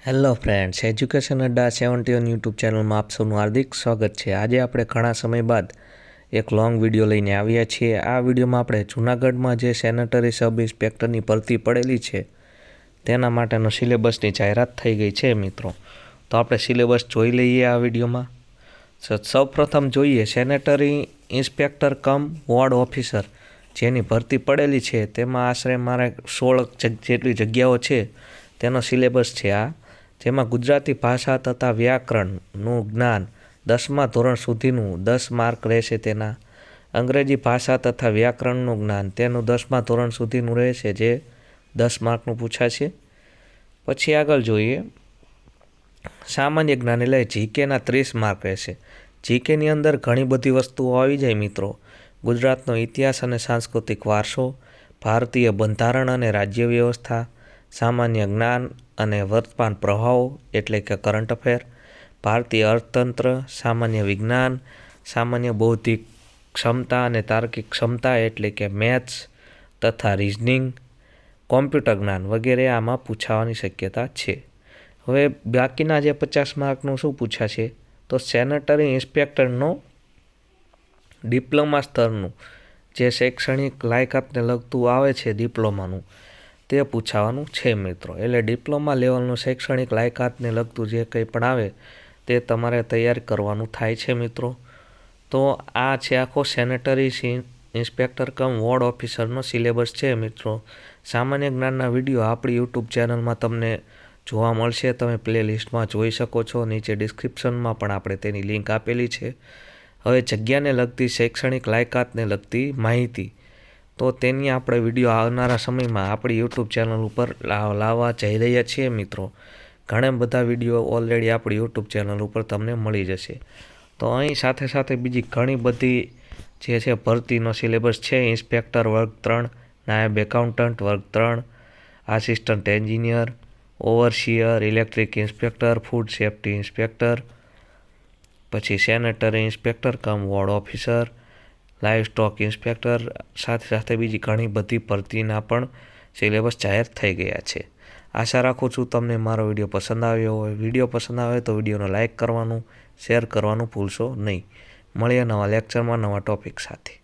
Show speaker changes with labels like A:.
A: Hello friends, education અડ્ડા 71 YouTube ચેનલમાં આપ સૌનું હાર્દિક સ્વાગત છે। આજે આપણે ઘણા સમય બાદ એક લોંગ વિડીયો લઈને આવ્યા છીએ। આ વિડીયોમાં આપણે જૂનાગઢમાં જે સેનેટરી સબ ઇન્સ્પેક્ટરની ભરતી પડેલી છે તેના માટેનો સિલેબસની જાહેરાત થઈ ગઈ છે મિત્રો। તો આપણે સિલેબસ જોઈ લઈએ આ વિડીયોમાં। સૌપ્રથમ જોઈએ sanitary inspector cum ward officer જેની ભરતી પડેલી છે તેમાં આશરે મારે 16 જેટલી જગ્યાઓ છે તેનો સિલેબસ છે આ, જેમાં ગુજરાતી ભાષા તથા વ્યાકરણનું જ્ઞાન 10મા ધોરણ સુધીનું 10 માર્ક રહેશે તેના, અંગ્રેજી ભાષા તથા વ્યાકરણનું જ્ઞાન તેનું 10મા ધોરણ સુધીનું રહેશે જે 10 માર્કનું પૂછાશે। પછી આગળ જોઈએ સામાન્ય જ્ઞાન એટલે જીકેના 30 માર્ક રહેશે। જીકેની અંદર ઘણી બધી વસ્તુઓ આવી જાય મિત્રો, ગુજરાતનો ઇતિહાસ અને સાંસ્કૃતિક વારસો, ભારતીય બંધારણ અને રાજ્ય વ્યવસ્થા, સામાન્ય જ્ઞાન અને વર્તમાન પ્રવાહો એટલે કે કરંટ અફેર, ભારતીય અર્થતંત્ર, સામાન્ય વિજ્ઞાન, સામાન્ય બૌદ્ધિક ક્ષમતા અને તાર્કિક ક્ષમતા એટલે કે મેથ્સ તથા રિઝનિંગ, કોમ્પ્યુટર જ્ઞાન વગેરે આમાં પૂછાવાની શક્યતા છે। હવે બાકીના જે 50 માર્કનું શું પૂછાશે તો સેનેટરી ઇન્સ્પેક્ટરનો ડિપ્લોમા સ્તરનું જે શૈક્ષણિક લાયકાતને લગતું આવે છે ડિપ્લોમાનું તે પૂછાવાનું છે મિત્રો। એટલે ડિપ્લોમા લેવલનું શૈક્ષણિક લાયકાતને લગતું જે કંઈ પણ આવે તે તમારે તૈયાર કરવાનું થાય છે મિત્રો। તો આ છે આખો sanitary inspector cum ward ઓફિસરનો syllabus છે મિત્રો। સામાન્ય જ્ઞાનના વિડીયો આપણી યુટ્યુબ ચેનલમાં તમને જોવા મળશે, તમે પ્લેલિસ્ટમાં જોઈ શકો છો, નીચે ડિસ્ક્રિપ્શનમાં પણ આપણે તેની લિંક આપેલી છે। હવે જગ્યાને લગતી શૈક્ષણિક લાયકાતને લગતી માહિતી તો તેની આપણે વિડીયો આવનારા સમયમાં આપણી યુટ્યુબ ચેનલ ઉપર લાવવા જઈ રહ્યા છીએ મિત્રો। ઘણા બધા વિડીયો ઓલરેડી આપણી યુટ્યુબ ચેનલ ઉપર તમને મળી જશે। તો અહીં સાથે સાથે બીજી ઘણી બધી જે છે ભરતીનો સિલેબસ છે, ઇન્સ્પેક્ટર વર્ગ 3, નાયબ એકાઉન્ટન્ટ વર્ગ 3, assistant engineer, overseer, electric inspector, food safety inspector, પછી sanitary inspector cum ward officer, livestock inspector, સાથે સાથે બીજી ઘણી બધી ભરતીના પણ સિલેબસ જાહેર થઈ ગયા છે। આશા રાખું છું તમને મારો વિડીયો પસંદ આવ્યો હોય। વિડીયો પસંદ આવે તો વિડીયોને લાઇક કરવાનું, શેર કરવાનું ભૂલશો નહીં। મળીએ નવા લેક્ચરમાં નવા ટૉપિક સાથે।